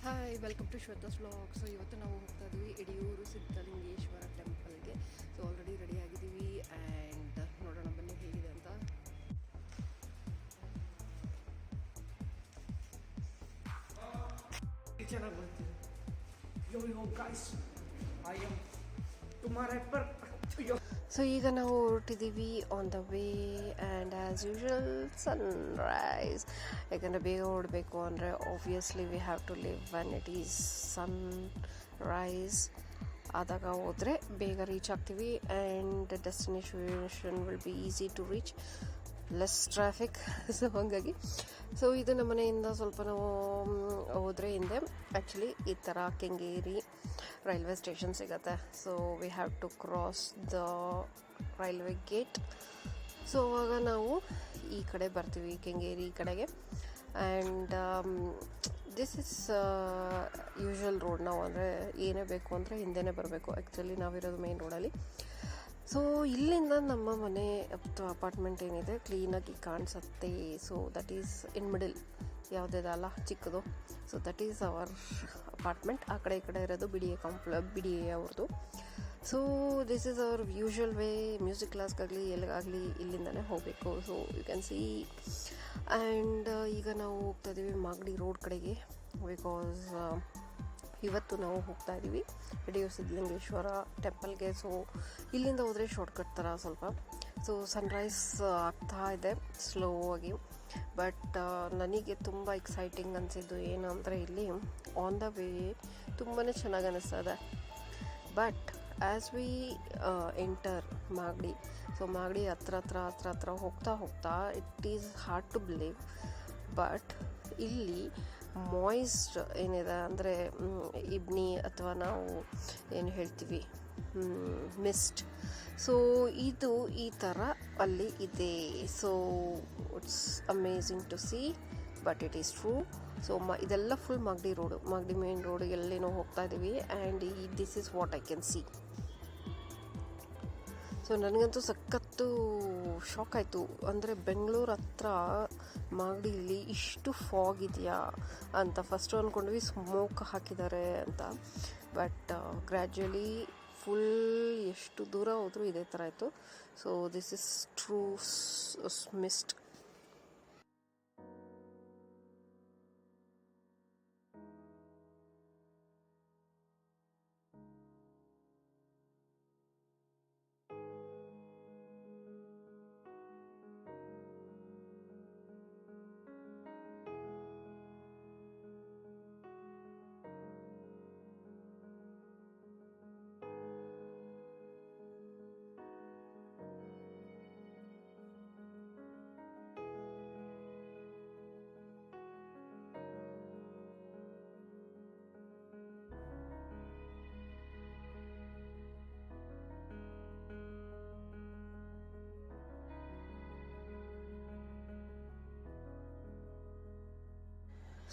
Hi, welcome to Shweta's vlog. So ಇವತ್ತು ನಾವು ಹೋಗ್ತಾ ಇದ್ದೀವಿ ಯಡಿಯೂರು ಸಿದ್ಧಲಿಂಗೇಶ್ವರ ಟೆಂಪಲ್ಗೆ. ಸೊ ಆಲ್ರೆಡಿ ರೆಡಿ ಆಗಿದ್ದೀವಿ ಆ್ಯಂಡ್ ನೋಡೋಣ ಬನ್ನಿ ಹೇಗಿದೆ ಅಂತ. ಚೆನ್ನಾಗಿ ಬರ್ತೀವಿ. Yo guys, I am tomorrow helper. So ಈಗ ನಾವು ಹೊರಟಿದ್ದೀವಿ on the way and as usual sunrise. ಯಾಕಂದರೆ ಬೇಗ ಹೊರಡಬೇಕು ಅಂದರೆ obviously we have to leave when it is sunrise ಆದಾಗ ಹೋದರೆ ಬೇಗ ರೀಚ್ ಆಗ್ತೀವಿ and destination will be easy to reach, less traffic. So ಹಾಗಾಗಿ ಇದು ನಮ್ಮ ಮನೆಯಿಂದ ಸ್ವಲ್ಪ ನಾವು ಹೋದರೆ ಹಿಂದೆ ಆ್ಯಕ್ಚುಲಿ ಈ ಥರ ಕೆಂಗೇರಿ ರೈಲ್ವೆ ಸ್ಟೇಷನ್ ಸಿಗುತ್ತೆ. So we have to cross the railway gate. So ಆವಾಗ ನಾವು ಈ ಕಡೆ ಬರ್ತೀವಿ ಕೆಂಗೇರಿ ಕಡೆಗೆ. And this is usual road. ನಾವು ಅಂದರೆ ಏನೇ ಬೇಕು ಅಂದರೆ ಹಿಂದೆನೇ ಬರಬೇಕು. ಆ್ಯಕ್ಚುಲಿ ನಾವಿರೋದು ಮೇನ್ ರೋಡಲ್ಲಿ. ಸೊ ಇಲ್ಲಿಂದ ನಮ್ಮ ಮನೆ ಅಥವಾ ಅಪಾರ್ಟ್ಮೆಂಟ್ ಏನಿದೆ ಕ್ಲೀನಾಗಿ ಕಾಣಿಸುತ್ತೆ. So that is in middle, ಯಾವುದಿದಲ್ಲ ಚಿಕ್ಕದು. So that is our apartment. ಆ ಕಡೆ ಈ ಕಡೆ ಇರೋದು ಬಿ ಡಿ ಎ ಅವ್ರದ್ದು. So this is our usual way. Music ಕ್ಲಾಸ್ಗಾಗಲಿ ಎಲ್ಲಿಗಾಗಲಿ ಇಲ್ಲಿಂದನೇ ಹೋಗಬೇಕು. So you can see. And ಈಗ ನಾವು ಹೋಗ್ತಾ ಇದ್ದೀವಿ ಮಾಗಡಿ ರೋಡ್ ಕಡೆಗೆ. ಬಿಕಾಸ್ ಇವತ್ತು ನಾವು ಹೋಗ್ತಾ ಇದ್ದೀವಿ ಯಡಿಯೂರು ಸಿದ್ಧಲಿಂಗೇಶ್ವರ ಟೆಂಪಲ್ಗೆ. ಸೊ ಇಲ್ಲಿಂದ ಹೋದರೆ ಶಾರ್ಟ್ಕಟ್ ಥರ ಸ್ವಲ್ಪ. ಸೊ ಸನ್ರೈಸ್ ಆಗ್ತಾ ಇದೆ ಸ್ಲೋ ಆಗಿ. ಬಟ್ ನನಗೆ ತುಂಬ ಎಕ್ಸೈಟಿಂಗ್ ಅನಿಸಿದ್ದು ಏನು ಅಂದರೆ ಇಲ್ಲಿ ಆನ್ ದ ವೇ ತುಂಬಾ ಚೆನ್ನಾಗಿ ಅನ್ನಿಸ್ತಾ ಇದೆ. But as we enter Magadi, so Magadi ಹತ್ರ ಹೋಗ್ತಾ it is hard to believe. But ಇಲ್ಲಿ ಮಾಯ್ಸ್ಟ್ ಏನಿದೆ ಅಂದರೆ ಇಬ್ನಿ ಅಥವಾ ನಾವು ಏನು ಹೇಳ್ತೀವಿ ಮಿಸ್ಟ್, ಸೊ ಇದು ಈ ಥರ ಅಲ್ಲಿ ಇದೆ. So it's amazing to see, but it is true. So ಇದೆಲ್ಲ ಫುಲ್ ಮಾಗಡಿ ಮೇನ್ ರೋಡಿಗೆಲ್ಲಿ ನಾವು ಹೋಗ್ತಾ ಇದ್ದೀವಿ. And this is what I can see. So ನನಗಂತೂ ಸಖತ್ತು ಶಾಕ್ ಆಯಿತು. ಅಂದರೆ ಬೆಂಗಳೂರು ಹತ್ರ ಮಾಗಡಿಯಲ್ಲಿ ಇಷ್ಟು ಫಾಗ್ ಇದೆಯಾ ಅಂತ ಫಸ್ಟು ಅಂದ್ಕೊಂಡ್ವಿ, ಸ್ಮೋಕ್ ಹಾಕಿದ್ದಾರೆ ಅಂತ. ಬಟ್ ಗ್ರ್ಯಾಜುಯಲಿ ಫುಲ್ ಎಷ್ಟು ದೂರ ಹೋದರೂ ಇದೇ ಥರ ಆಯಿತು. So this is true mist.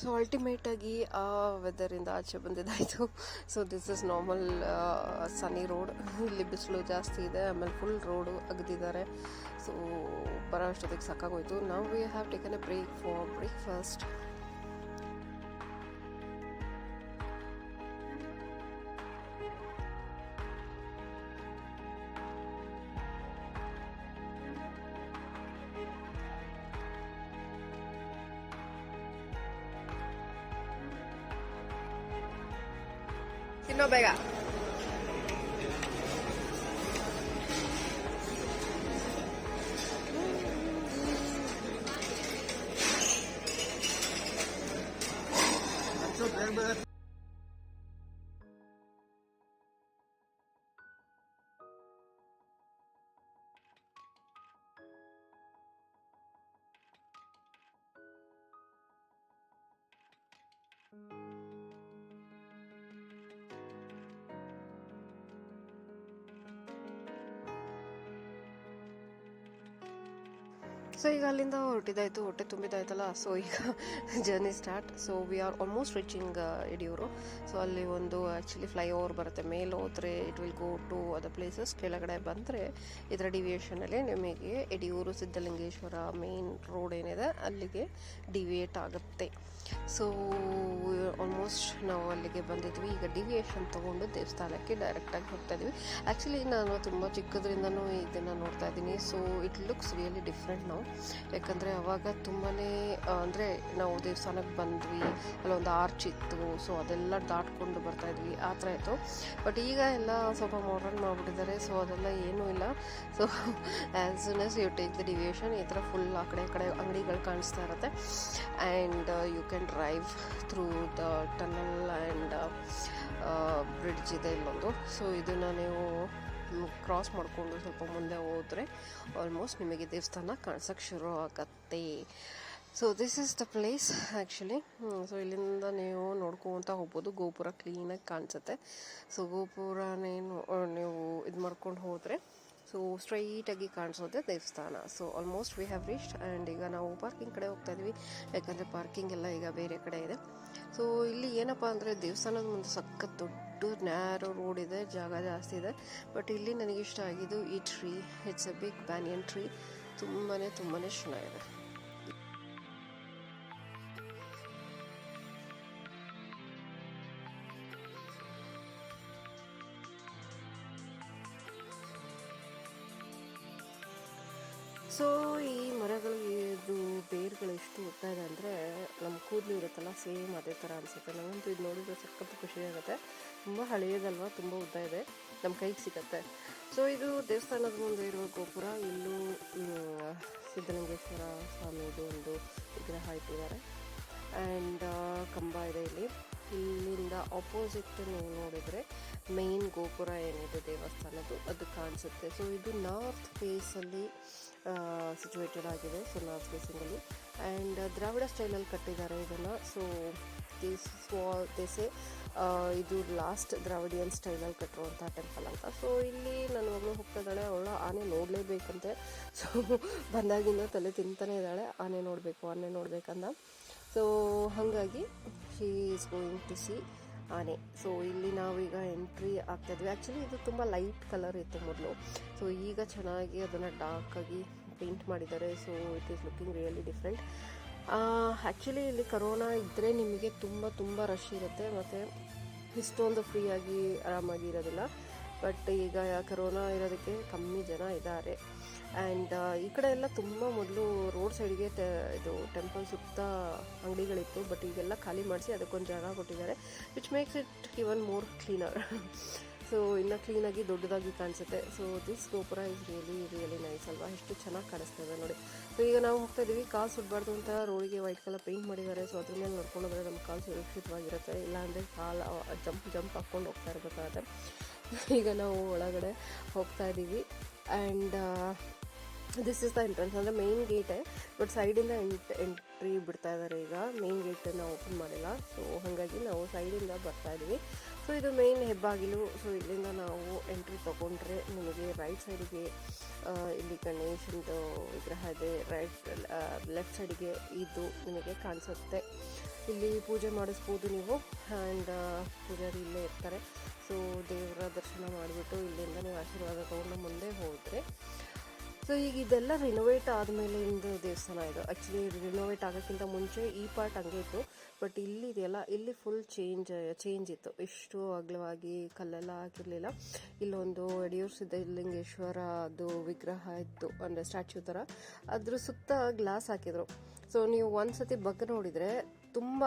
ಸೊ ಅಲ್ಟಿಮೇಟಾಗಿ ಆ ವೆದರಿಂದ ಆಚೆ ಬಂದಿದ್ದಾಯಿತು. So this is normal sunny road. ಇಲ್ಲಿ ಬಿಸಿಲು ಜಾಸ್ತಿ ಇದೆ, ಆಮೇಲೆ ಫುಲ್ ರೋಡು ಅಗದಿದ್ದಾರೆ. ಸೊ ಬರೋ ಅಷ್ಟೊತ್ತಿಗೆ ಸಾಕಾಗೋಯ್ತು. ನಾವು we have taken a break for breakfast. ತಿನ್ನೋ ಬೇಗ. ಸೊ ಈಗ ಅಲ್ಲಿಂದ ಹೊರಟಿದ್ದಾಯಿತು, ಹೊಟ್ಟೆ ತುಂಬಿದ್ದಾಯ್ತಲ್ಲ. ಸೊ ಈಗ journey start. So we are almost reaching Yediyur. So ಅಲ್ಲಿ ಒಂದು ಆ್ಯಕ್ಚುಲಿ ಫ್ಲೈಓವರ್ ಬರುತ್ತೆ. ಮೇಲೆ ಹೋದರೆ it will go to other places. ಕೆಳಗಡೆ ಬಂದರೆ ಇದರ ಡಿವಿಯೇಷನಲ್ಲಿ ನಿಮಗೆ ಯಡಿಯೂರು ಸಿದ್ಧಲಿಂಗೇಶ್ವರ ಮೇನ್ ರೋಡ್ ಏನಿದೆ ಅಲ್ಲಿಗೆ ಡಿವಿಯೇಟ್ ಆಗುತ್ತೆ. ಸೊ ಆಲ್ಮೋಸ್ಟ್ ನಾವು ಅಲ್ಲಿಗೆ ಬಂದಿದ್ವಿ. ಈಗ ಡಿವಿಯೇಷನ್ ತೊಗೊಂಡು ದೇವಸ್ಥಾನಕ್ಕೆ ಡೈರೆಕ್ಟಾಗಿ ಹೋಗ್ತಾ ಇದ್ವಿ. ಆ್ಯಕ್ಚುಲಿ ನಾನು ತುಂಬ ಚಿಕ್ಕದ್ರಿಂದನೂ ಇದನ್ನು ನೋಡ್ತಾ ಇದ್ದೀನಿ. So it looks really different ನಾವು, ಯಾಕಂದರೆ ಅವಾಗ ತುಂಬಾ ಅಂದರೆ ನಾವು ದೇವಸ್ಥಾನಕ್ಕೆ ಬಂದ್ವಿ, ಅಲ್ಲೊಂದು ಆರ್ಚ್ ಇತ್ತು, ಸೊ ಅದೆಲ್ಲ ದಾಟ್ಕೊಂಡು ಬರ್ತಾಯಿದ್ವಿ, ಆ ಥರ ಇತ್ತು. ಬಟ್ ಈಗ ಎಲ್ಲ ಸ್ವಲ್ಪ ಮಾಡರ್ನ್ ಮಾಡಿಬಿಟ್ಟಿದ್ದಾರೆ, ಸೊ ಅದೆಲ್ಲ ಏನೂ ಇಲ್ಲ. So as soon as you take the deviation ಈ ಥರ ಫುಲ್ ಆ ಕಡೆ ಅಂಗಡಿಗಳು ಕಾಣಿಸ್ತಾ ಇರುತ್ತೆ. And you can drive through the tunnel and bridge ಇದೆ ಇಲ್ಲೊಂದು. ಸೊ ಇದನ್ನು ನೀವು ಕ್ರಾಸ್ ಮಾಡಿಕೊಂಡು ಸ್ವಲ್ಪ ಮುಂದೆ ಹೋದರೆ ಆಲ್ಮೋಸ್ಟ್ ನಿಮಗೆ ದೇವಸ್ಥಾನ ಕಾಣಿಸೋಕ್ಕೆ ಶುರು ಆಗುತ್ತೆ. So this is the place actually. So ಇಲ್ಲಿಂದ ನೀವು ನೋಡ್ಕೊತ ಹೋಗ್ಬೋದು. ಗೋಪುರ ಕ್ಲೀನಾಗಿ ಕಾಣಿಸುತ್ತೆ. ಸೊ ಗೋಪುರನೇನು ನೀವು ಇದು ಮಾಡ್ಕೊಂಡು ಹೋದರೆ ಸೊ ಸ್ಟ್ರೈಟಾಗಿ ಕಾಣಿಸೋದೆ ದೇವಸ್ಥಾನ. So almost we have reached. And ಈಗ ನಾವು ಪಾರ್ಕಿಂಗ್ ಕಡೆ ಹೋಗ್ತಾ ಇದ್ವಿ, ಯಾಕಂದರೆ ಪಾರ್ಕಿಂಗ್ ಎಲ್ಲ ಈಗ ಬೇರೆ ಕಡೆ ಇದೆ. ಸೊ ಇಲ್ಲಿ ಏನಪ್ಪ ಅಂದರೆ ದೇವಸ್ಥಾನದ ಮುಂದೆ ಸಖತ್ ದೊಡ್ಡ ನ್ಯಾರೋ ರೋಡ್ ಇದೆ, ಜಾಗ ಜಾಸ್ತಿ ಇದೆ. ಬಟ್ ಇಲ್ಲಿ ನನಗಿಷ್ಟ ಆಗಿದ್ದು ಈ tree. It's a big banyan tree. ತುಂಬಾ ಚೆನ್ನಾಗಿದೆ. ಸೊ ಈ ಮರಗಳು ಇದು ಬೇರುಗಳು ಎಷ್ಟು ಉದ್ದ ಇದೆ ಅಂದರೆ ನಮ್ಮ ಕೂದಲು ಇರುತ್ತಲ್ಲ ಸೇಮ್ ಅದೇ ಥರ ಅನಿಸುತ್ತೆ. ನನಗಂತೂ ಇದು ನೋಡಿದ್ರೆ ಸಖತ್ತು ಖುಷಿ ಆಗುತ್ತೆ. ತುಂಬ ಹಳೆಯದಲ್ವ, ತುಂಬ ಉದ್ದ ಇದೆ, ನಮ್ಮ ಕೈಗೆ ಸಿಗುತ್ತೆ. ಸೊ ಇದು ದೇವಸ್ಥಾನದ ಮುಂದೆ ಇರುವ ಗೋಪುರ. ಇಲ್ಲೂ ಸಿದ್ಧಲಿಂಗೇಶ್ವರ ಸ್ವಾಮಿದು ಒಂದು ವಿಗ್ರಹ ಇಟ್ಟಿದ್ದಾರೆ. ಆ್ಯಂಡ್ ಕಂಬ ಇದೆ ಇಲ್ಲಿ. ಇಲ್ಲಿಂದ ಆಪೋಸಿಟ್ ನೀವು ನೋಡಿದರೆ ಮೇನ್ ಗೋಪುರ ಏನಿದೆ ದೇವಸ್ಥಾನದ್ದು ಅದು ಕಾಣಿಸುತ್ತೆ. ಸೊ ಇದು ನಾರ್ತ್ ಫೇಸಲ್ಲಿ ಸಿಚುವೇಟೆಡ್ ಆಗಿದೆ. ಸೊ ನಾರ್ತ್ ಫೇಸಿಂಗಲ್ಲಿ ಆ್ಯಂಡ್ ದ್ರಾವಿಡ ಸ್ಟೈಲಲ್ಲಿ ಕಟ್ಟಿದ್ದಾರೆ ಇದನ್ನು. ಸೊ ದೇಸೆ ಇದು ಲಾಸ್ಟ್ ದ್ರಾವಿಡಿಯನ್ ಸ್ಟೈಲಲ್ಲಿ ಕಟ್ಟಿರುವಂಥ ಟೆಂಪಲ್ ಅಂತ. ಸೊ ಇಲ್ಲಿ ನನ್ನ ಮಗಳು ಹೋಗ್ತಾ ಇದ್ದಾಳೆ, ಅವಳು ಆನೆ ನೋಡಲೇಬೇಕಂತೆ. ಸೊ ಬಂದಾಗಿಂದ ತಲೆ ತಿಂತಾನೆ ಇದ್ದಾಳೆ, ಆನೆ ನೋಡಬೇಕಂದ. ಸೊ ಹಾಗಾಗಿ she is going to see ಆನೆ. ಸೊ ಇಲ್ಲಿ ನಾವೀಗ ಎಂಟ್ರಿ ಆಗ್ತಾಯಿದ್ವಿ. ಆ್ಯಕ್ಚುಲಿ ಇದು ತುಂಬ ಲೈಟ್ ಕಲರ್ ಇತ್ತು ಮೊದಲು. ಸೊ ಈಗ ಚೆನ್ನಾಗಿ ಅದನ್ನು ಡಾರ್ಕಾಗಿ ಪೇಂಟ್ ಮಾಡಿದ್ದಾರೆ. So it is looking really different. Actually ಇಲ್ಲಿ ಕರೋನಾ ಇದ್ದರೆ ನಿಮಗೆ ತುಂಬ ರಶ್ ಇರುತ್ತೆ, ಮತ್ತು ಇಷ್ಟೊಂದು ಫ್ರೀಯಾಗಿ ಆರಾಮಾಗಿ ಇರೋದಿಲ್ಲ. ಬಟ್ ಈಗ ಕರೋನಾ ಇರೋದಕ್ಕೆ ಕಮ್ಮಿ ಜನ ಇದ್ದಾರೆ. ಆ್ಯಂಡ್ ಈ ಕಡೆ ಎಲ್ಲ ತುಂಬ ಮೊದಲು ರೋಡ್ ಸೈಡ್ಗೆ ಇದು ಟೆಂಪಲ್ ಸುತ್ತ ಅಂಗಡಿಗಳಿತ್ತು. ಬಟ್ ಈಗೆಲ್ಲ ಖಾಲಿ ಮಾಡಿಸಿ ಅದಕ್ಕೊಂದು ಜಾಗ ಕೊಟ್ಟಿದ್ದಾರೆ, which makes it even more cleaner. So ಇನ್ನೂ ಕ್ಲೀನಾಗಿ ದೊಡ್ಡದಾಗಿ ಕಾಣಿಸುತ್ತೆ. ಸೊ ದಿಸ್ ಗೋಪುರ ಇಸ್ ರಿಯಲಿ ನೈಸ್ ಅಲ್ವಾ, ಎಷ್ಟು ಚೆನ್ನಾಗಿ ಕಾಣಿಸ್ತದೆ ನೋಡಿ. ಸೊ ಈಗ ನಾವು ಹೋಗ್ತಾ ಇದ್ದೀವಿ, ಕಾಲು ಸುಡಬಾರ್ದು ಅಂತ ರೋಡಿಗೆ ವೈಟ್ ಕಲರ್ ಪೇಂಟ್ ಮಾಡಿದ್ದಾರೆ. ಸೊ ಅದ್ರ ಮೇಲೆ ನೋಡ್ಕೊಂಡು ಹೋದರೆ ನಮ್ಮ ಕಾಲು ಸುರಕ್ಷಿತವಾಗಿರುತ್ತೆ, ಇಲ್ಲಾಂದರೆ ಕಾಲು ಜಂಪ್ ಹಾಕ್ಕೊಂಡು ಹೋಗ್ತಾ ಇರಬೇಕಾಗುತ್ತೆ. ಈಗ ನಾವು ಒಳಗಡೆ ಹೋಗ್ತಾ ಇದ್ದೀವಿ. And this is the entrance, ಅಂದರೆ ಮೇನ್ ಗೇಟೇ, ಬಟ್ ಸೈಡಿಂದ ಎಂಟ್ರಿ ಬಿಡ್ತಾ ಇದ್ದಾರೆ. ಈಗ ಮೇನ್ ಗೇಟನ್ನು ಓಪನ್ ಮಾಡಿಲ್ಲ, ಸೊ ಹಾಗಾಗಿ ನಾವು ಸೈಡಿಂದ ಬರ್ತಾ ಇದ್ದೀವಿ. ಸೊ ಇದು ಮೇನ್ ಹೆಬ್ಬಾಗಿಲು. ಸೊ ಇಲ್ಲಿಂದ ನಾವು ಎಂಟ್ರಿ ತೊಗೊಂಡ್ರೆ ನಿಮಗೆ ರೈಟ್ ಸೈಡಿಗೆ ಇಲ್ಲಿ ಗಣೇಶನದು ವಿಗ್ರಹ ಇದೆ, ಲೆಫ್ಟ್ ಸೈಡಿಗೆ ಇದು ನಿಮಗೆ ಕಾಣಿಸುತ್ತೆ. ಇಲ್ಲಿ ಪೂಜೆ ಮಾಡಿಸ್ಬೋದು ನೀವು. ಆ್ಯಂಡ್ ಪೂಜಾರಿ ಇಲ್ಲೇ ಇರ್ತಾರೆ. ಸೊ ದೇವರ ದರ್ಶನ ಮಾಡಿಬಿಟ್ಟು ಇಲ್ಲಿಂದ ನೀವು ಆಶೀರ್ವಾದ ತೊಗೊಂಡು ಮುಂದೆ ಹೋದರೆ, ಸೊ ಈಗ ಇದೆಲ್ಲ ರಿನೋವೇಟ್ ಆದಮೇಲೆ ಇಂದು ದೇವಸ್ಥಾನ ಇದು. ಆ್ಯಕ್ಚುಲಿ ರಿನೋವೇಟ್ ಆಗೋಕ್ಕಿಂತ ಮುಂಚೆ ಈ ಪಾರ್ಟ್ ಹಂಗೆ ಇತ್ತು. ಬಟ್ ಇಲ್ಲಿ ಇದೆಯಲ್ಲ, ಇಲ್ಲಿ ಫುಲ್ ಚೇಂಜ್ ಇತ್ತು. ಇಷ್ಟು ಅಗಲವಾಗಿ ಕಲ್ಲೆಲ್ಲ ಹಾಕಿರಲಿಲ್ಲ. ಇಲ್ಲೊಂದು ಯಡಿಯೂರು ಸಿದ್ಧಲಿಂಗೇಶ್ವರ ಅದು ವಿಗ್ರಹ ಇತ್ತು, ಅಂದರೆ ಸ್ಟ್ಯಾಚ್ಯೂ ಥರ. ಅದ್ರ ಸುತ್ತ ಗ್ಲಾಸ್ ಹಾಕಿದ್ರು. ಸೊ ನೀವು ಒಂದು ಸತಿ ಬಗ್ಗೆ ನೋಡಿದರೆ ತುಂಬ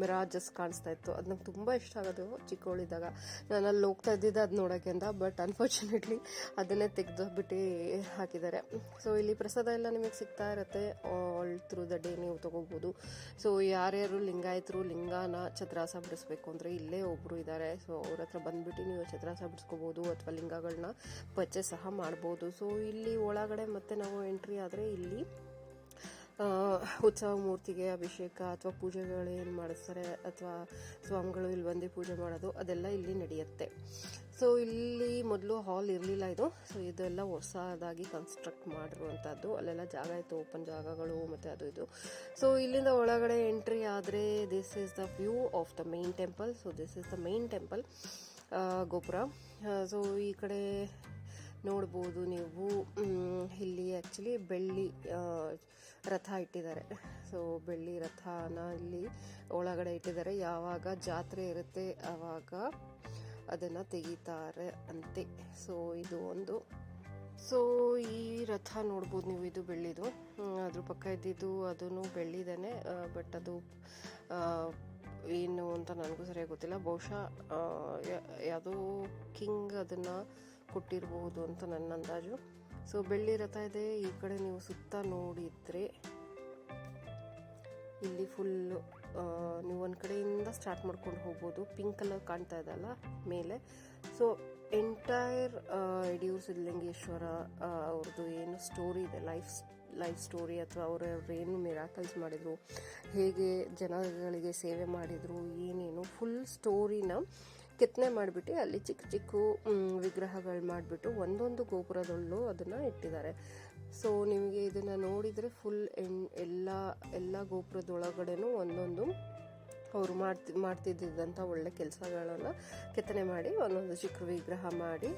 ಮಿರಾಜಸ್ ಕಾಣಿಸ್ತಾ ಇತ್ತು. ಅದು ನಂಗೆ ತುಂಬ ಇಷ್ಟ ಆಗೋದು ಚಿಕ್ಕವಳಿದ್ದಾಗ. ನಾನು ಅಲ್ಲಿ ಹೋಗ್ತಾ ಇದ್ದಿದ್ದೆ ಅದು ನೋಡೋಕ್ಕೆ ಅಂತ. ಬಟ್ ಅನ್ಫಾರ್ಚುನೇಟ್ಲಿ ಅದನ್ನೇ ತೆಗೆದುಬಿಟ್ಟು ಹಾಕಿದ್ದಾರೆ. ಸೊ ಇಲ್ಲಿ ಪ್ರಸಾದ ಎಲ್ಲ ನಿಮಗೆ ಸಿಗ್ತಾ ಇರುತ್ತೆ ಆಲ್ ಥ್ರೂ ದ ಡೇ, ನೀವು ತೊಗೋಬೋದು. ಸೊ ಯಾರ್ಯಾರು ಲಿಂಗಾಯತರು ಲಿಂಗಾನ ಛತ್ರಾಸ ಬಿಡಿಸ್ಬೇಕು ಅಂದರೆ ಇಲ್ಲೇ ಒಬ್ಬರು ಇದ್ದಾರೆ. ಸೊ ಅವ್ರ ಹತ್ರ ಬಂದುಬಿಟ್ಟು ನೀವು ಛತ್ರಾಸ ಬಿಡಿಸ್ಕೋಬೋದು, ಅಥವಾ ಲಿಂಗಗಳನ್ನ ಪರ್ಚೇಸ್ ಸಹ ಮಾಡ್ಬೋದು. ಸೊ ಇಲ್ಲಿ ಒಳಗಡೆ ಮತ್ತೆ ನಾವು ಎಂಟ್ರಿ ಆದರೆ ಇಲ್ಲಿ ಉತ್ಸವ ಮೂರ್ತಿಗೆ ಅಭಿಷೇಕ ಅಥವಾ ಪೂಜೆಗಳೇನು ಮಾಡಿಸ್ತಾರೆ, ಅಥವಾ ಸ್ವಾಮಿಗಳು ಇಲ್ಲಿ ಬಂದು ಪೂಜೆ ಮಾಡೋದು, ಅದೆಲ್ಲ ಇಲ್ಲಿ ನಡೆಯುತ್ತೆ. ಸೊ ಇಲ್ಲಿ ಮೊದಲು ಹಾಲ್ ಇರಲಿಲ್ಲ ಇದು. ಸೊ ಇದೆಲ್ಲ ಹೊಸದಾಗಿ ಕನ್ಸ್ಟ್ರಕ್ಟ್ ಮಾಡಿರುವಂಥದ್ದು. ಅಲ್ಲೆಲ್ಲ ಜಾಗ ಇತ್ತು, ಓಪನ್ ಜಾಗಗಳು ಮತ್ತು ಅದು ಇದು. ಸೊ ಇಲ್ಲಿಂದ ಒಳಗಡೆ ಎಂಟ್ರಿ ಆದರೆ this is the view of the main temple. So this is the main temple ಗೋಪುರ. ಸೊ ಈ ಕಡೆ ನೋಡ್ಬೋದು ನೀವು. ಇಲ್ಲಿ ಆ್ಯಕ್ಚುಲಿ ಬೆಳ್ಳಿ ರಥ ಇಟ್ಟಿದ್ದಾರೆ. ಸೊ ಬೆಳ್ಳಿ ರಥನ ಇಲ್ಲಿ ಒಳಗಡೆ ಇಟ್ಟಿದ್ದಾರೆ. ಯಾವಾಗ ಜಾತ್ರೆ ಇರುತ್ತೆ ಆವಾಗ ಅದನ್ನು ತೆಗಿತಾರೆ ಅಂತೆ. ಸೊ ಇದು ಒಂದು. ಸೊ ಈ ರಥ ನೋಡ್ಬೋದು ನೀವು, ಇದು ಬೆಳ್ಳಿದು. ಅದ್ರ ಪಕ್ಕ ಇದ್ದಿದ್ದು ಅದನ್ನು ಬೆಳ್ಳಿದೇನೆ, ಬಟ್ ಅದು ಏನು ಅಂತ ನನಗೂ ಸರಿಯಾಗಿ ಗೊತ್ತಿಲ್ಲ. ಬಹುಶಃ ಯಾವುದೋ ಕಿಂಗ್ ಅದನ್ನು ಕೊಟ್ಟಿರಬಹುದು ಅಂತ ನನ್ನ ಅಂದಾಜು. ಸೊ ಬೆಳ್ಳಿ ರಥ ಇದೆ. ಈ ಕಡೆ ನೀವು ಸುತ್ತ ನೋಡಿದರೆ ಇಲ್ಲಿ ಫುಲ್ಲು ನೀವು ಒಂದು ಕಡೆಯಿಂದ ಸ್ಟಾರ್ಟ್ ಮಾಡ್ಕೊಂಡು ಹೋಗ್ಬೋದು. ಪಿಂಕ್ ಕಲರ್ ಕಾಣ್ತಾ ಇದೆ ಅಲ್ಲ ಮೇಲೆ. ಸೊ ಎಂಟೈರ್ ಯಡಿಯೂರು ಸಿದ್ಧಲಿಂಗೇಶ್ವರ ಅವ್ರದ್ದು ಏನು ಸ್ಟೋರಿ ಇದೆ, ಲೈಫ್ ಸ್ಟೋರಿ, ಅಥವಾ ಅವರು ಏನು ಮಿರಾಕಲ್ಸ್ ಮಾಡಿದರು, ಹೇಗೆ ಜನಗಳಿಗೆ ಸೇವೆ ಮಾಡಿದರು, ಏನೇನು ಫುಲ್ ಸ್ಟೋರಿನ ಕೆತ್ತನೆ ಮಾಡಿಬಿಟ್ಟು ಅಲ್ಲಿ ಚಿಕ್ಕ ಚಿಕ್ಕ ವಿಗ್ರಹಗಳು ಮಾಡಿಬಿಟ್ಟು ಒಂದೊಂದು ಗೋಪುರದಲ್ಲೂ ಅದನ್ನು ಇಟ್ಟಿದ್ದಾರೆ. ಸೊ ನಿಮಗೆ ಇದನ್ನು ನೋಡಿದರೆ ಫುಲ್ ಎಲ್ಲ ಗೋಪುರದೊಳಗಡೆನೂ ಒಂದೊಂದು ಅವರು ಮಾಡ್ತಿದ್ದಂಥ ಒಳ್ಳೆ ಕೆಲಸಗಳನ್ನು ಕೆತ್ತನೆ ಮಾಡಿ ಒಂದೊಂದು ಚಿಕ್ಕ ವಿಗ್ರಹ ಮಾಡಿ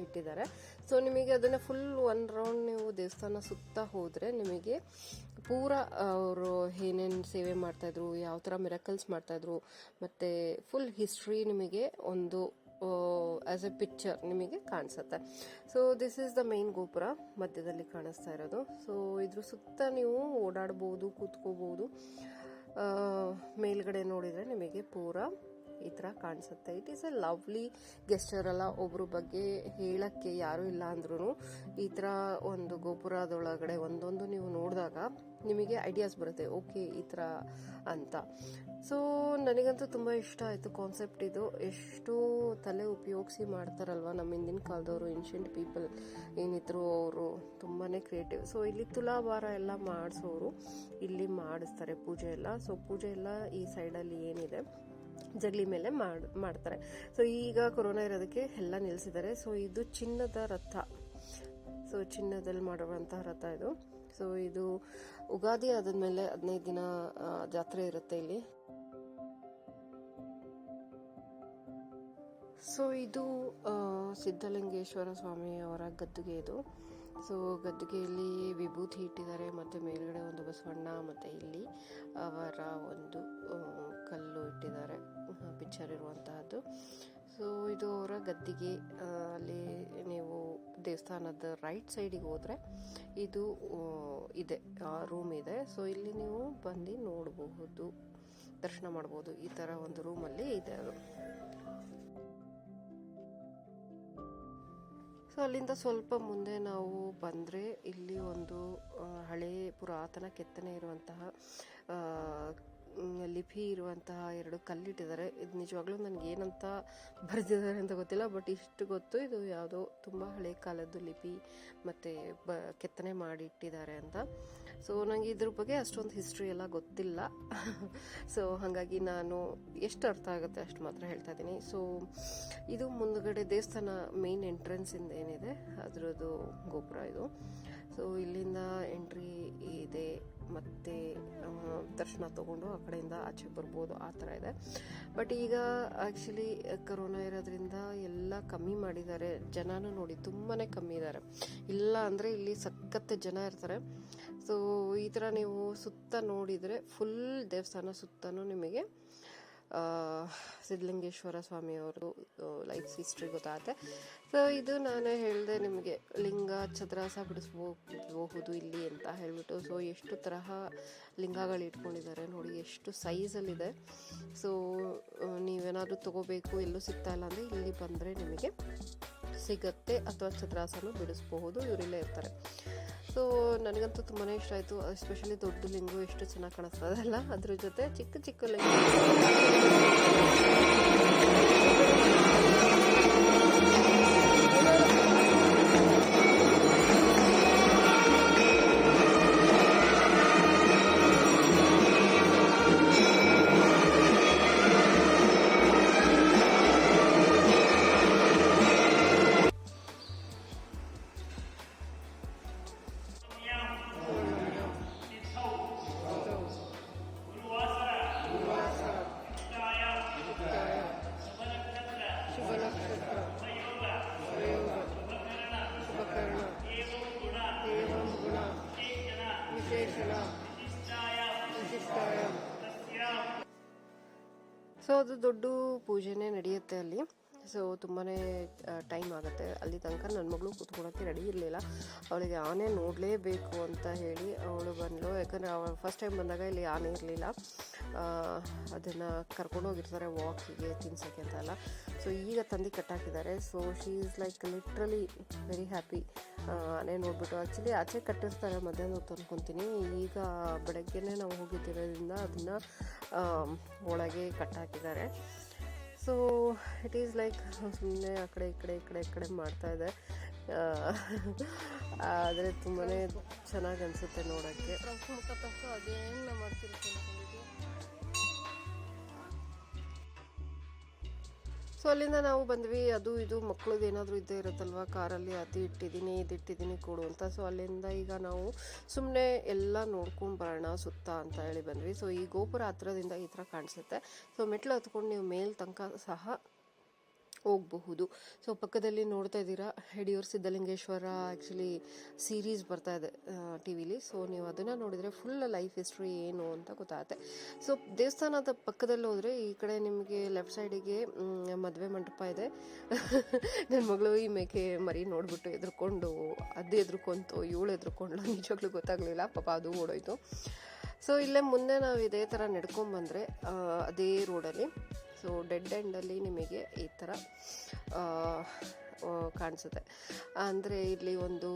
ಇಟ್ಟಿದ್ದಾರೆ. ಸೊ ನಿಮಗೆ ಅದನ್ನು ಫುಲ್ ಒನ್ ರೌಂಡ್ ನೀವು ದೇವಸ್ಥಾನ ಸುತ್ತ ಹೋದರೆ ನಿಮಗೆ ಪೂರ ಅವರು ಏನೇನು ಸೇವೆ ಮಾಡ್ತಾಯಿದ್ರು, ಯಾವ ಥರ ಮಿರಾಕಲ್ಸ್ ಮಾಡ್ತಾಯಿದ್ರು, ಮತ್ತು ಫುಲ್ ಹಿಸ್ಟ್ರಿ ನಿಮಗೆ ಒಂದು ಆ್ಯಸ್ ಎ ಪಿಕ್ಚರ್ ನಿಮಗೆ ಕಾಣಿಸುತ್ತೆ. So this is the main ಗೋಪುರ ಮಧ್ಯದಲ್ಲಿ ಕಾಣಿಸ್ತಾ ಇರೋದು. ಸೊ ಇದ್ರ ಸುತ್ತ ನೀವು ಓಡಾಡ್ಬೋದು, ಕೂತ್ಕೋಬೋದು. ಮೇಲ್ಗಡೆ ನೋಡಿದರೆ ನಿಮಗೆ ಪೂರ ಈ ಥರ ಕಾಣಿಸುತ್ತೆ. It is A lovely gesture ಅಲ್ಲ. ಒಬ್ಬರ ಬಗ್ಗೆ ಹೇಳೋಕ್ಕೆ ಯಾರೂ ಇಲ್ಲ ಅಂದ್ರೂ ಈ ಥರ ಒಂದು ಗೋಪುರದೊಳಗಡೆ ಒಂದೊಂದು ನೀವು ನೋಡಿದಾಗ ನಿಮಗೆ ಐಡಿಯಾಸ್ ಬರುತ್ತೆ, ಓಕೆ ಈ ಥರ ಅಂತ. ಸೊ ನನಗಂತೂ ತುಂಬ ಇಷ್ಟ ಆಯಿತು ಕಾನ್ಸೆಪ್ಟ್ ಇದು. ಎಷ್ಟು ತಲೆ ಉಪಯೋಗಿಸಿ ಮಾಡ್ತಾರಲ್ವ ನಮ್ಮ ಹಿಂದಿನ ಕಾಲದವರು, ಏನ್ಷಿಯಂಟ್ ಪೀಪಲ್ ಏನಿದ್ರು ಅವರು ತುಂಬಾ ಕ್ರಿಯೇಟಿವ್. ಸೊ ಇಲ್ಲಿ ತುಲಾಭಾರ ಎಲ್ಲ ಮಾಡಿಸೋರು ಇಲ್ಲಿ ಮಾಡಿಸ್ತಾರೆ ಪೂಜೆ ಎಲ್ಲ. ಸೊ ಪೂಜೆ ಎಲ್ಲ ಈ ಸೈಡಲ್ಲಿ ಏನಿದೆ ಜಗಲಿ ಮೇಲೆ ಮಾಡ್ತಾರೆ. ಸೊ ಈಗ ಕೊರೋನಾ ಇರೋದಕ್ಕೆ ಎಲ್ಲ ನಿಲ್ಲಿಸಿದ್ದಾರೆ. ಸೊ ಇದು ಚಿನ್ನದ ರಥ. ಸೊ ಚಿನ್ನದಲ್ಲಿ ಮಾಡುವಂತಹ ರಥ ಇದು. ಸೊ ಇದು ಉಗಾದಿ ಆದಮೇಲೆ 15 ದಿನ ಜಾತ್ರೆ ಇರುತ್ತೆ ಇಲ್ಲಿ. ಸೊ ಇದು ಸಿದ್ಧಲಿಂಗೇಶ್ವರ ಸ್ವಾಮಿ ಅವರ ಗದ್ದುಗೆ ಇದು. ಸೊ ಗದ್ದುಗೆಯಲ್ಲಿ ವಿಭೂತಿ ಇಟ್ಟಿದ್ದಾರೆ, ಮತ್ತು ಮೇಲ್ಗಡೆ ಒಂದು ಬಸವಣ್ಣ, ಮತ್ತು ಇಲ್ಲಿ ಅವರ ಒಂದು ಕಲ್ಲು ಇಟ್ಟಿದ್ದಾರೆ, ಪಿಕ್ಚರ್ ಇರುವಂತಹದ್ದು. ಸೊ ಇದು ಅವರ ಗದ್ದಿಗೆ. ಅಲ್ಲಿ ನೀವು ದೇವಸ್ಥಾನದ ರೈಟ್ ಸೈಡಿಗೆ ಹೋದರೆ ಇದು ಇದೆ, ರೂಮ್ ಇದೆ. ಸೊ ಇಲ್ಲಿ ನೀವು ಬಂದು ನೋಡಬಹುದು, ದರ್ಶನ ಮಾಡ್ಬೋದು. ಈ ಥರ ಒಂದು ರೂಮಲ್ಲಿ ಇದೆ ಅದು. ಸೊ ಅಲ್ಲಿಂದ ಸ್ವಲ್ಪ ಮುಂದೆ ನಾವು ಬಂದರೆ ಇಲ್ಲಿ ಒಂದು ಹಳೇ ಪುರಾತನ ಕೆತ್ತನೆ ಇರುವಂತಹ ಲಿಪಿ ಇರುವಂತಹ 2 ಕಲ್ಲಿಟ್ಟಿದ್ದಾರೆ. ಇದು ನಿಜವಾಗ್ಲೂ ನನಗೇನಂತ ಬರೆದಿದ್ದಾರೆ ಅಂತ ಗೊತ್ತಿಲ್ಲ, ಬಟ್ ಇಷ್ಟು ಗೊತ್ತು, ಇದು ಯಾವುದೋ ತುಂಬ ಹಳೆ ಕಾಲದ್ದು ಲಿಪಿ ಮತ್ತು ಕೆತ್ತನೆ ಮಾಡಿ ಇಟ್ಟಿದ್ದಾರೆ ಅಂತ. ಸೊ ನನಗೆ ಇದ್ರ ಬಗ್ಗೆ ಅಷ್ಟೊಂದು ಹಿಸ್ಟ್ರಿ ಎಲ್ಲ ಗೊತ್ತಿಲ್ಲ. ಸೊ ಹಾಗಾಗಿ ನಾನು ಎಷ್ಟು ಅರ್ಥ ಆಗುತ್ತೆ ಅಷ್ಟು ಮಾತ್ರ ಹೇಳ್ತಾ ಇದ್ದೀನಿ. ಸೊ ಇದು ಮುಂದ್ಗಡೆ ದೇವಸ್ಥಾನ ಮೇನ್ ಎಂಟ್ರೆನ್ಸಿಂದ ಏನಿದೆ ಅದರದ್ದು ಗೋಪುರ ಇದು. ಸೊ ಇಲ್ಲಿಂದ ಎಂಟ್ರಿ ಇದೆ, ಮತ್ತು ದರ್ಶನ ತೊಗೊಂಡು ಆ ಕಡೆಯಿಂದ ಆಚೆ ಬರ್ಬೋದು, ಆ ಥರ ಇದೆ. ಬಟ್ ಈಗ ಆ್ಯಕ್ಚುಲಿ ಕರೋನಾ ಇರೋದ್ರಿಂದ ಎಲ್ಲ ಕಮ್ಮಿ ಮಾಡಿದ್ದಾರೆ. ಜನನೂ ನೋಡಿ ತುಂಬಾ ಕಮ್ಮಿ ಇದ್ದಾರೆ. ಇಲ್ಲ ಅಂದರೆ ಇಲ್ಲಿ ಸಖತ್ ಜನ ಇರ್ತಾರೆ. ಸೊ ಈ ಥರ ನೀವು ಸುತ್ತ ನೋಡಿದರೆ ಫುಲ್ ದೇವಸ್ಥಾನ ಸುತ್ತನೂ ನಿಮಗೆ ಸಿದ್ಧಲಿಂಗೇಶ್ವರ ಸ್ವಾಮಿಯವರು ಲೈಫ್ ಹಿಸ್ಟ್ರಿ ಗೊತ್ತಾಗುತ್ತೆ. ಸೊ ಇದು ನಾನು ಹೇಳಿದೆ ನಿಮಗೆ, ಲಿಂಗ ಚದ್ರಾಸ ಬಿಡಿಸ್ಬಹುದು ಇಲ್ಲಿ ಅಂತ ಹೇಳಿಬಿಟ್ಟು. ಸೊ ಎಷ್ಟು ತರಹ ಲಿಂಗಗಳು ಇಟ್ಕೊಂಡಿದ್ದಾರೆ ನೋಡಿ, ಎಷ್ಟು ಸೈಜಲ್ಲಿದೆ. ಸೊ ನೀವೇನಾದರೂ ತೊಗೋಬೇಕು, ಎಲ್ಲೂ ಸಿಗ್ತಾ ಇಲ್ಲ ಅಂದರೆ ಇಲ್ಲಿ ಬಂದರೆ ನಿಮಗೆ ಸಿಗತ್ತೆ, ಅಥವಾ ಚದ್ರಾಸನೂ ಬಿಡಿಸ್ಬಹುದು, ಇವರಿಲ್ಲೇ ಇರ್ತಾರೆ. ಸೊ ನನಗಂತೂ ತುಂಬಾ ಇಷ್ಟ ಆಯಿತು. ಎಸ್ಪೆಷಲಿ ದೊಡ್ಡ ಲಿಂಗು ಎಷ್ಟು ಚೆನ್ನಾಗಿ ಕಾಣಿಸ್ತದೆ ಅಲ್ಲ, ಅದ್ರ ಜೊತೆ ಚಿಕ್ಕ ಚಿಕ್ಕ ಲಿಂಗ. ಶುಭ ನಕ್ಷತ್ರ ಸೊ ಅದು ದೊಡ್ಡ ಪೂಜೆನೇ ನಡೆಯುತ್ತೆ ಅಲ್ಲಿ. ಸೊ ತುಂಬಾ ಟೈಮ್ ಆಗುತ್ತೆ. ಅಲ್ಲಿ ತನಕ ನನ್ನ ಮಗಳು ಕೂತ್ಕೊಳ್ಳೋಕ್ಕೆ ರೆಡಿ ಇರಲಿಲ್ಲ. ಅವಳಿಗೆ ಆನೆ ನೋಡಲೇಬೇಕು ಅಂತ ಹೇಳಿ ಅವಳು ಬಂದಳು. ಯಾಕಂದರೆ ಅವಳು ಫಸ್ಟ್ ಟೈಮ್ ಬಂದಾಗ ಇಲ್ಲಿ ಆನೆ ಇರಲಿಲ್ಲ. ಅದನ್ನು ಕರ್ಕೊಂಡೋಗಿರ್ತಾರೆ ವಾಕಿಗೆ ತಿನ್ಸೋಕ್ಕೆ ಅಂತ ಅಲ್ಲ. ಸೊ ಈಗ ತಂದು ಕಟ್ಟಾಕಿದ್ದಾರೆ. So she is like literally very happy ಆನೆ ನೋಡಿಬಿಟ್ಟು. ಆ್ಯಕ್ಚುಲಿ ಆಚೆ ಕಟ್ಟಿರ್ತಾರೆ ಮಧ್ಯಾಹ್ನ ಹೊತ್ತು ಅಂದ್ಕೊತೀನಿ. ಈಗ ಬೆಳಗ್ಗೆನೇ ನಾವು ಹೋಗಿದ್ದಿರೋದ್ರಿಂದ ಅದನ್ನು ಒಳಗೆ ಕಟ್ಟಾಕಿದ್ದಾರೆ. ಸೊ ಇಟ್ ಈಸ್ ಲೈಕ್ ಸುಮ್ಮನೆ ಆ ಕಡೆ ಈ ಕಡೆ ಮಾಡ್ತಾಯಿದೆ. ಆದರೆ ತುಂಬಾ ಚೆನ್ನಾಗಿ ಅನಿಸುತ್ತೆ ನೋಡೋಕ್ಕೆ. ಮುಖ ತಕ್ಕ ಅದೇನು ಮಾಡ್ತಿರ್ತೀನಿ. ಸೊ ಅಲ್ಲಿಂದ ನಾವು ಬಂದ್ವಿ. ಅದು ಇದು ಮಕ್ಕಳದ್ದು ಏನಾದರೂ ಇದ್ದೇ ಇರುತ್ತಲ್ವ ಕಾರಲ್ಲಿ, ಅದು ಇಟ್ಟಿದ್ದೀನಿ ಕೊಡು ಅಂತ. ಸೊ ಅಲ್ಲಿಂದ ಈಗ ನಾವು ಸುಮ್ಮನೆ ಎಲ್ಲ ನೋಡ್ಕೊಂಡು ಬರೋಣ ಸುತ್ತ ಅಂತ ಹೇಳಿ ಬಂದ್ವಿ. ಸೊ ಈ ಗೋಪುರ ಹತ್ರದಿಂದ ಈ ಥರ ಕಾಣಿಸುತ್ತೆ. ಸೊ ಮೆಟ್ಲು ಹತ್ಕೊಂಡು ನೀವು ಮೇಲ್ ತನಕ ಸಹ ಹೋಗಬಹುದು. ಸೊ ಪಕ್ಕದಲ್ಲಿ ನೋಡ್ತಾ ಇದ್ದೀರಾ ಯಡಿಯೂರು ಸಿದ್ಧಲಿಂಗೇಶ್ವರ ಆ್ಯಕ್ಚುಲಿ ಸೀರೀಸ್ ಬರ್ತಾ ಇದೆ ಟಿ ವಿಲಿ. ಸೊ ನೀವು ಅದನ್ನು ನೋಡಿದರೆ ಫುಲ್ ಲೈಫ್ ಹಿಸ್ಟ್ರಿ ಏನು ಅಂತ ಗೊತ್ತಾಗುತ್ತೆ. ಸೊ ದೇವಸ್ಥಾನದ ಪಕ್ಕದಲ್ಲಿ ಹೋದರೆ ಈ ಕಡೆ ನಿಮಗೆ ಲೆಫ್ಟ್ ಸೈಡಿಗೆ ಮದುವೆ ಮಂಟಪ ಇದೆ. ನನ್ನ ಮಗಳು ಈ ಮೇಕೆ ಮರಿ ನೋಡಿಬಿಟ್ಟು ಎದ್ರುಕೊಂಡು, ಅದು ಎದ್ರುಕೊಂತು, ಇವಳು ಎದ್ರುಕೊಂಡ್ಲು, ನಿಜವಾಗ್ಲೂ ಗೊತ್ತಾಗಲಿಲ್ಲ, ಪಾಪ ಅದು ಓಡೋಯ್ತು. ಸೊ ಇಲ್ಲೇ ಮುಂದೆ ನಾವು ಇದೇ ಥರ ನಡ್ಕೊಂಡ್ಬಂದರೆ ಅದೇ ರೋಡಲ್ಲಿ ಸೊ ಡೆಡ್ ಎಂಡಲ್ಲಿ ನಿಮಗೆ ಈ ಥರ ಕಾಣಿಸುತ್ತೆ. ಅಂದರೆ ಇಲ್ಲಿ ಒಂದು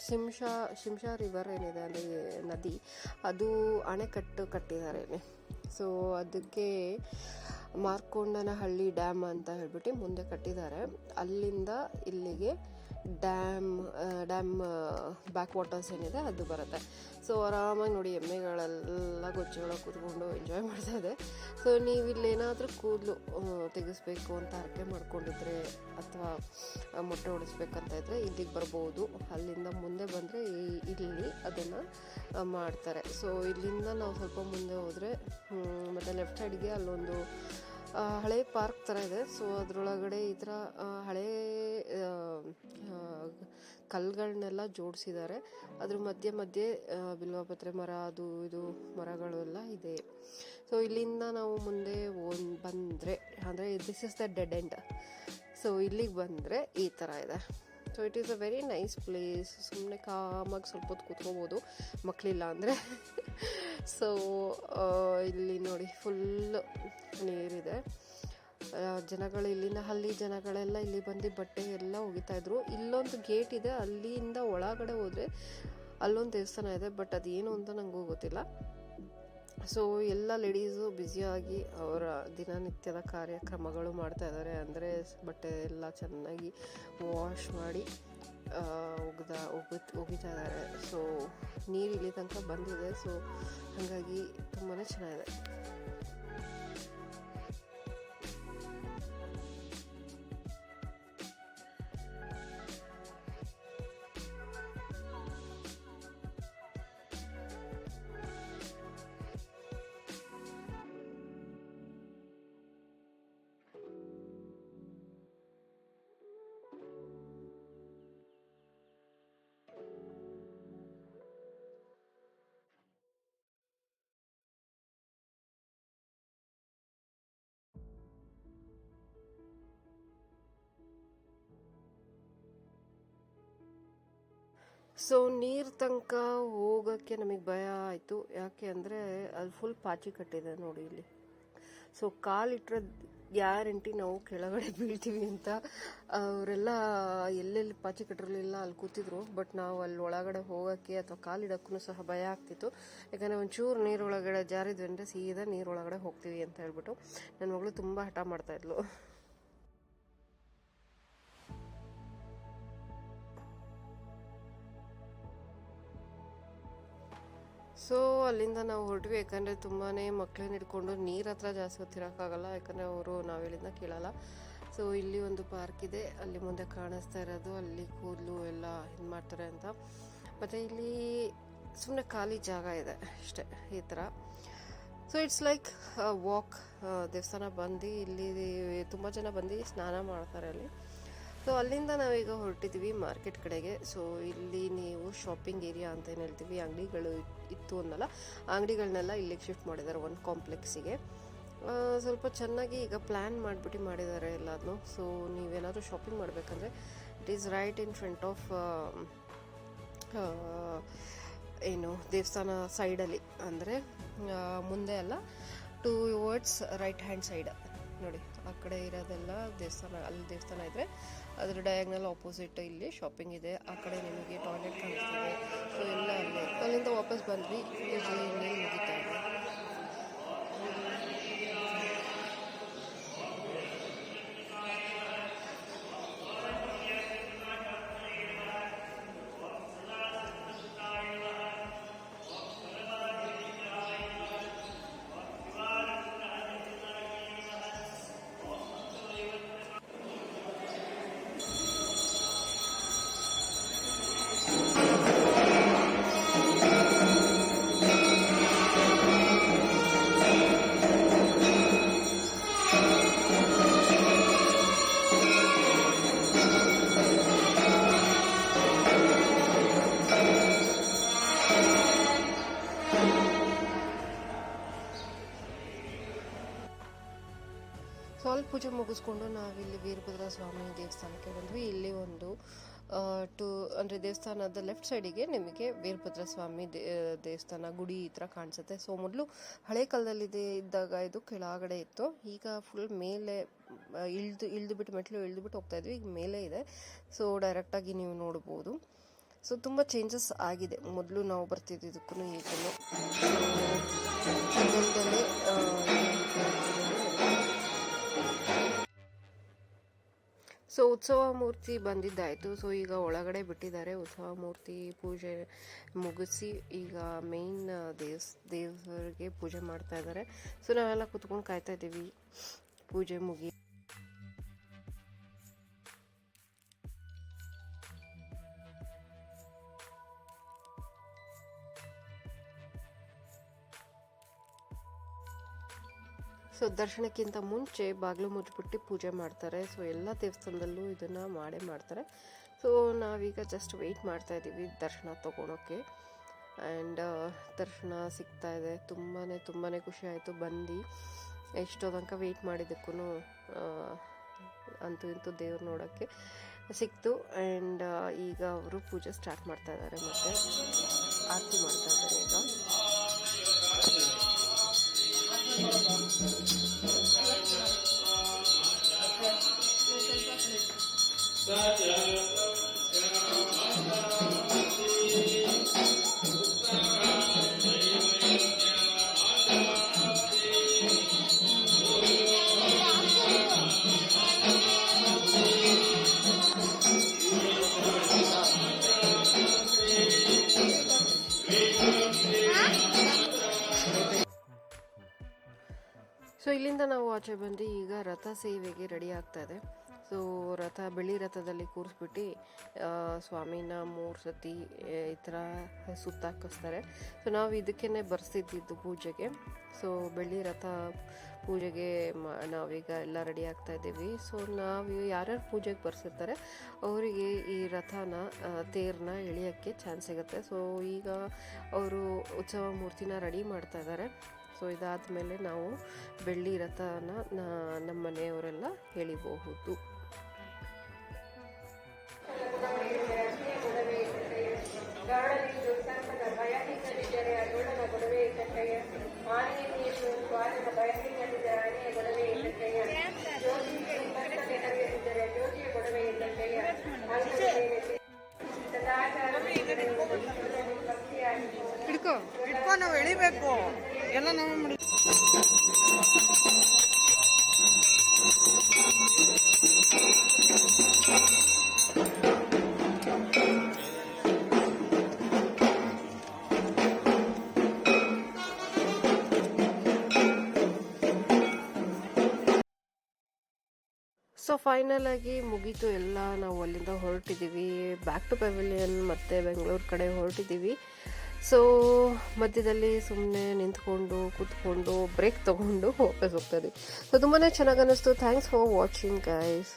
ಶಿಂಷಾ ರಿವರ್ ಏನಿದೆ ಅಂದರೆ ನದಿ, ಅದು ಅಣೆಕಟ್ಟು ಕಟ್ಟಿದ್ದಾರೆ ಇಲ್ಲಿ. ಸೊ ಅದಕ್ಕೆ ಮಾರ್ಕೊಂಡನಹಳ್ಳಿ ಡ್ಯಾಮ್ ಅಂತ ಹೇಳ್ಬಿಟ್ಟು ಮುಂದೆ ಕಟ್ಟಿದ್ದಾರೆ. ಅಲ್ಲಿಂದ ಇಲ್ಲಿಗೆ ಡ್ಯಾಮ್ ಬ್ಯಾಕ್ ವಾಟರ್ಸ್ ಏನಿದೆ ಅದು ಬರುತ್ತೆ. ಸೊ ಆರಾಮಾಗಿ ನೋಡಿ ಎಮ್ಮೆಗಳೆಲ್ಲ ಗೊಚ್ಚೊಳಗೆ ಕೂತ್ಕೊಂಡು ಎಂಜಾಯ್ ಮಾಡ್ತಾಯಿದೆ. ಸೊ ನೀವು ಇಲ್ಲೇನಾದರೂ ಕೂದಲು ತೆಗೆಸ್ಬೇಕು ಅಂತ ಹರಕೆ ಮಾಡ್ಕೊಂಡಿದ್ರೆ ಅಥವಾ ಮೊಟ್ಟೆ ಹೊಡಿಸ್ಬೇಕಂತ ಇದ್ದರೆ ಇಲ್ಲಿಗೆ ಬರ್ಬೋದು. ಅಲ್ಲಿಂದ ಮುಂದೆ ಬಂದರೆ ಇಲ್ಲಿ ಅದನ್ನು ಮಾಡ್ತಾರೆ. ಸೊ ಇಲ್ಲಿಂದ ನಾವು ಸ್ವಲ್ಪ ಮುಂದೆ ಹೋದರೆ ಮತ್ತು ಲೆಫ್ಟ್ ಸೈಡ್ಗೆ ಅಲ್ಲೊಂದು ಹಳೆ ಪಾರ್ಕ್ ಥರ ಇದೆ. ಸೊ ಅದರೊಳಗಡೆ ಈ ಥರ ಹಳೇ ಕಲ್ಲುಗಳನ್ನೆಲ್ಲ ಜೋಡಿಸಿದ್ದಾರೆ. ಅದ್ರ ಮಧ್ಯೆ ಬಿಲ್ವಪತ್ರೆ ಮರ, ಅದು ಇದು ಮರಗಳೆಲ್ಲ ಇದೆ. ಸೊ ಇಲ್ಲಿಂದ ನಾವು ಮುಂದೆ ಬಂದರೆ ಅಂದರೆ this is the dead end. So ಇಲ್ಲಿಗೆ ಬಂದರೆ ಈ ಥರ ಇದೆ. So it is a very nice place. ಸುಮ್ಮನೆ ಕಾಮಾಗಿ ಸ್ವಲ್ಪ ಹೊತ್ತು ಕೂತ್ಕೋಬೋದು ಮಕ್ಕಳಿಲ್ಲ ಅಂದರೆ. ಸೊ ಇಲ್ಲಿ ನೋಡಿ ಫುಲ್ಲು ನೀರಿದೆ. ಜನಗಳು ಇಲ್ಲಿನ ಹಳ್ಳಿ ಜನಗಳೆಲ್ಲ ಇಲ್ಲಿ ಬಂದು ಬಟ್ಟೆ ಎಲ್ಲ ಒಗಿತಾಯಿದ್ರು. ಇಲ್ಲೊಂದು ಗೇಟ್ ಇದೆ, ಅಲ್ಲಿಂದ ಒಳಗಡೆ ಹೋದರೆ ಅಲ್ಲೊಂದು ದೇವಸ್ಥಾನ ಇದೆ, ಬಟ್ ಅದೇನು ಅಂತ ನನಗೂ ಗೊತ್ತಿಲ್ಲ. ಸೊ ಎಲ್ಲ ಲೇಡೀಸು ಬ್ಯುಸಿಯಾಗಿ ಅವರ ದಿನನಿತ್ಯದ ಕಾರ್ಯಕ್ರಮಗಳು ಮಾಡ್ತಾಯಿದ್ದಾರೆ. ಅಂದರೆ ಬಟ್ಟೆ ಎಲ್ಲ ಚೆನ್ನಾಗಿ ವಾಶ್ ಮಾಡಿ ಒಗಿತಾ ಇದ್ದಾರೆ. ಸೊ ನೀರು ಇಲ್ಲಿ ತನಕ ಬಂದಿದೆ. ಸೊ ಹಾಗಾಗಿ ತುಂಬಾ ಚೆನ್ನಾಗಿದೆ. ಸೊ ನೀರು ತನಕ ಹೋಗೋಕ್ಕೆ ನಮಗೆ ಭಯ ಆಯಿತು. ಯಾಕೆ ಅಂದರೆ ಅಲ್ಲಿ ಫುಲ್ ಪಾಚಿ ಕಟ್ಟಿದೆ ನೋಡಿ ಇಲ್ಲಿ. ಸೊ ಕಾಲಿಟ್ಟರೆ ಗ್ಯಾರಂಟಿ ನಾವು ಕೆಳಗಡೆ ಬೀಳ್ತೀವಿ ಅಂತ ಅವರೆಲ್ಲ ಎಲ್ಲೆಲ್ಲಿ ಪಾಚಿ ಕಟ್ಟಿರಲಿಲ್ಲ ಅಲ್ಲಿ ಕೂತಿದ್ರು. ಬಟ್ ನಾವು ಅಲ್ಲಿ ಒಳಗಡೆ ಹೋಗೋಕ್ಕೆ ಅಥವಾ ಕಾಲಿಡೋಕ್ಕೂ ಸಹ ಭಯ ಆಗ್ತಿತ್ತು. ಯಾಕಂದರೆ ಒಂಚೂರು ನೀರೊಳಗಡೆ ಜಾರಿದ್ವಿ ಅಂದರೆ ಸೀದಾ ನೀರೊಳಗಡೆ ಹೋಗ್ತೀವಿ ಅಂತ ಹೇಳ್ಬಿಟ್ಟು ನನ್ನ ಮಗಳು ತುಂಬ ಹಠ ಮಾಡ್ತಾಯಿದ್ಲು. ಸೊ ಅಲ್ಲಿಂದ ನಾವು ಹೊರಟ್ವಿ. ಯಾಕಂದರೆ ತುಂಬಾ ಮಕ್ಕಳನ್ನ ಹಿಡ್ಕೊಂಡು ನೀರು ಹತ್ರ ಜಾಸ್ತಿ ಹೊತ್ತಿರೋಕ್ಕಾಗಲ್ಲ, ಯಾಕಂದರೆ ಅವರು ನಾವು ಹೇಳಿದ್ನ ಕೇಳಲ್ಲ. ಸೊ ಇಲ್ಲಿ ಒಂದು ಪಾರ್ಕ್ ಇದೆ, ಅಲ್ಲಿ ಮುಂದೆ ಕಾಣಿಸ್ತಾ ಇರೋದು, ಅಲ್ಲಿ ಕೂದಲು ಎಲ್ಲ ಇದು ಮಾಡ್ತಾರೆ ಅಂತ. ಮತ್ತು ಇಲ್ಲಿ ಸುಮ್ಮನೆ ಖಾಲಿ ಜಾಗ ಇದೆ ಅಷ್ಟೇ ಈ ಥರ. So it's like walk. ದೇವಸ್ಥಾನ ಬಂದು ಇಲ್ಲಿ ತುಂಬ ಜನ ಬಂದು ಸ್ನಾನ ಮಾಡ್ತಾರೆ ಅಲ್ಲಿ. ಸೊ ಅಲ್ಲಿಂದ ನಾವೀಗ ಹೊರಟಿದ್ವಿ ಮಾರ್ಕೆಟ್ ಕಡೆಗೆ. ಸೊ ಇಲ್ಲಿ ನೀವು ಶಾಪಿಂಗ್ ಏರಿಯಾ ಅಂತ ಏನು ಹೇಳ್ತೀವಿ, ಅಂಗಡಿಗಳು ಇತ್ತು ಅನ್ನಲ್ಲ, ಅಂಗಡಿಗಳನ್ನೆಲ್ಲ ಇಲ್ಲಿಗೆ ಶಿಫ್ಟ್ ಮಾಡಿದ್ದಾರೆ ಒಂದು ಕಾಂಪ್ಲೆಕ್ಸಿಗೆ. ಸ್ವಲ್ಪ ಚೆನ್ನಾಗಿ ಈಗ ಪ್ಲ್ಯಾನ್ ಮಾಡಿಬಿಟ್ಟು ಮಾಡಿದ್ದಾರೆ ಎಲ್ಲದನ್ನು. ಸೊ ನೀವೇನಾದರೂ ಶಾಪಿಂಗ್ ಮಾಡಬೇಕಂದ್ರೆ it is right in front of ಏನು ದೇವಸ್ಥಾನ ಸೈಡಲ್ಲಿ, ಅಂದರೆ ಮುಂದೆ ಅಲ್ಲ, ಟುವರ್ಡ್ಸ್ ರೈಟ್ ಹ್ಯಾಂಡ್ ಸೈಡ್ ನೋಡಿ, ಆ ಕಡೆ ಇರೋದೆಲ್ಲ ದೇವಸ್ಥಾನ. ಅಲ್ಲಿ ದೇವಸ್ಥಾನ ಇದ್ದರೆ ಅದರ ಡಯಾಗ್ನಲ್ ಆಪೋಸಿಟ್ ಇಲ್ಲಿ ಶಾಪಿಂಗ್ ಇದೆ. ಆ ಕಡೆ ನಿಮಗೆ ಟಾಯ್ಲೆಟ್ ಕಾಣಿಸ್ತದೆ. ಸೊ ಎಲ್ಲ ಅಲ್ಲೇ. ಅಲ್ಲಿಂದ ವಾಪಸ್ ಬಂದ್ವಿ. ಪೂಜೆ ಇನ್ನೇನು ಮುಗಿತಾ ಇದೆ. ಸ್ವಲ್ಪ ಪೂಜೆ ಮುಗಿಸ್ಕೊಂಡು ನಾವಿಲ್ಲಿ ವೀರಭದ್ರ ಸ್ವಾಮಿ ದೇವಸ್ಥಾನಕ್ಕೆ ಬಂದ್ವಿ. ಇಲ್ಲಿ ಒಂದು ಅಂದರೆ ದೇವಸ್ಥಾನದ ಲೆಫ್ಟ್ ಸೈಡಿಗೆ ನಿಮಗೆ ವೀರಭದ್ರ ಸ್ವಾಮಿ ದೇವಸ್ಥಾನ ಗುಡಿ ಈ ಥರ ಕಾಣಿಸುತ್ತೆ. ಸೊ ಮೊದಲು ಹಳೆ ಕಾಲದಲ್ಲಿ ಇದ್ದಾಗ ಇದು ಕೆಳಗಡೆ ಇತ್ತು. ಈಗ ಫುಲ್ ಮೇಲೆ ಇಳಿದುಬಿಟ್ಟು ಮೆಟ್ಲು ಇಳಿದುಬಿಟ್ಟು ಹೋಗ್ತಾ ಇದ್ವಿ. ಈಗ ಮೇಲೆ ಇದೆ. ಸೊ ಡೈರೆಕ್ಟಾಗಿ ನೀವು ನೋಡ್ಬೋದು. ಸೊ ತುಂಬ ಚೇಂಜಸ್ ಆಗಿದೆ ಮೊದಲು ನಾವು ಬರ್ತಿದ್ದಕ್ಕೂ ಈಗಲೂ. ಸೊ ಉತ್ಸವ ಮೂರ್ತಿ ಬಂದಿದ್ದಾಯಿತು. ಸೊ ಈಗ ಒಳಗಡೆ ಬಿಟ್ಟಿದ್ದಾರೆ. ಉತ್ಸವ ಮೂರ್ತಿ ಪೂಜೆ ಮುಗಿಸಿ ಈಗ ಮೇಯ್ನ್ ದೇವರಿಗೆ ಪೂಜೆ ಮಾಡ್ತಾ ಇದ್ದಾರೆ. ಸೊ ನಾವೆಲ್ಲ ಕೂತ್ಕೊಂಡು ಕಾಯ್ತಾ ಇದ್ದೀವಿ ಪೂಜೆ ಮುಗಿ. ಸೊ ದರ್ಶನಕ್ಕಿಂತ ಮುಂಚೆ ಬಾಗಿಲು ಮುಚ್ಚಿಬಿಟ್ಟು ಪೂಜೆ ಮಾಡ್ತಾರೆ. ಸೊ ಎಲ್ಲ ದೇವಸ್ಥಾನದಲ್ಲೂ ಇದನ್ನು ಮಾಡ್ತಾರೆ. ಸೊ ನಾವೀಗ ಜಸ್ಟ್ ವೆಯ್ಟ್ ಮಾಡ್ತಾ ಇದ್ದೀವಿ ದರ್ಶನ ತೊಗೊಳೋಕ್ಕೆ. ಆ್ಯಂಡ್ ದರ್ಶನ ಸಿಗ್ತಾ ಇದೆ. ತುಂಬಾ ಖುಷಿ ಆಯಿತು ಬಂದು. ಎಷ್ಟೋ ತನಕ ವೆಯ್ಟ್ ಮಾಡಿದ್ದಕ್ಕೂ ಅಂತೂ ಇಂತೂ ದೇವ್ರು ನೋಡೋಕ್ಕೆ ಸಿಕ್ತು. ಆ್ಯಂಡ್ ಈಗ ಅವರು ಪೂಜೆ ಸ್ಟಾರ್ಟ್ ಮಾಡ್ತಾ ಇದ್ದಾರೆ, ಮತ್ತು ಆರತಿ ಮಾಡ್ತಾ ಇದ್ದಾರೆ ಈಗ. ಸೊ ಇಲ್ಲಿಂದ ನಾವು ಆಚೆ ಬಂದು ಈಗ ರಥ ಸೇವೆಗೆ ರೆಡಿ ಆಗ್ತಾ ಇದೆ. ಸೊ ಬೆಳ್ಳಿ ರಥದಲ್ಲಿ ಕೂರಿಸ್ಬಿಟ್ಟು ಸ್ವಾಮಿನ 3 ಸತಿ ಈ ಥರ ಸುತ್ತಾಕಿಸ್ತಾರೆ. ಸೊ ನಾವು ಇದಕ್ಕೇ ಬರ್ಸಿದ್ದು ಪೂಜೆಗೆ. ಸೊ ಬೆಳ್ಳಿ ರಥ ಪೂಜೆಗೆ ನಾವೀಗ ಎಲ್ಲ ರೆಡಿ ಆಗ್ತಾ ಇದ್ದೀವಿ. ಸೊ ನಾವು ಯಾರ್ಯಾರು ಪೂಜೆಗೆ ಬರ್ಸಿರ್ತಾರೆ ಅವರಿಗೆ ಈ ರಥನ ತೇರನ್ನ ಎಳೆಯೋಕ್ಕೆ ಚಾನ್ಸ್ ಸಿಗುತ್ತೆ. ಸೊ ಈಗ ಅವರು ಉತ್ಸವ ಮೂರ್ತಿನ ರೆಡಿ ಮಾಡ್ತಾ ಇದ್ದಾರೆ. ಸೊ ಇದಾದಮೇಲೆ ನಾವು ಬೆಳ್ಳಿ ರಥನ ನಮ್ಮ ಮನೆಯವರೆಲ್ಲ ಎಳಿಬಹುದು. ಹಿಡ್ಕೊ ನಾವು ಎಳಿಬೇಕು ಎಲ್ಲ ನಾವು ಮಾಡಿ. ಸೊ ಫೈನಲ್ ಆಗಿ ಮುಗೀತು ಎಲ್ಲ. ನಾವು ಅಲ್ಲಿಂದ ಹೊರಟಿದ್ದೀವಿ. ಬ್ಯಾಕ್ ಟು ಪೆವಿಲಿಯನ್ ಮತ್ತು ಬೆಂಗಳೂರು ಕಡೆ ಹೊರಟಿದ್ದೀವಿ. ಸೊ ಮಧ್ಯದಲ್ಲಿ ಸುಮ್ಮನೆ ನಿಂತ್ಕೊಂಡು ಕೂತ್ಕೊಂಡು ಬ್ರೇಕ್ ತೊಗೊಂಡು ವಾಪಸ್ ಹೋಗ್ತಾ ಇದ್ದೀವಿ. ಸೊ ತುಂಬಾ ಚೆನ್ನಾಗಿ ಅನ್ನಿಸ್ತು. Thanks for watching guys.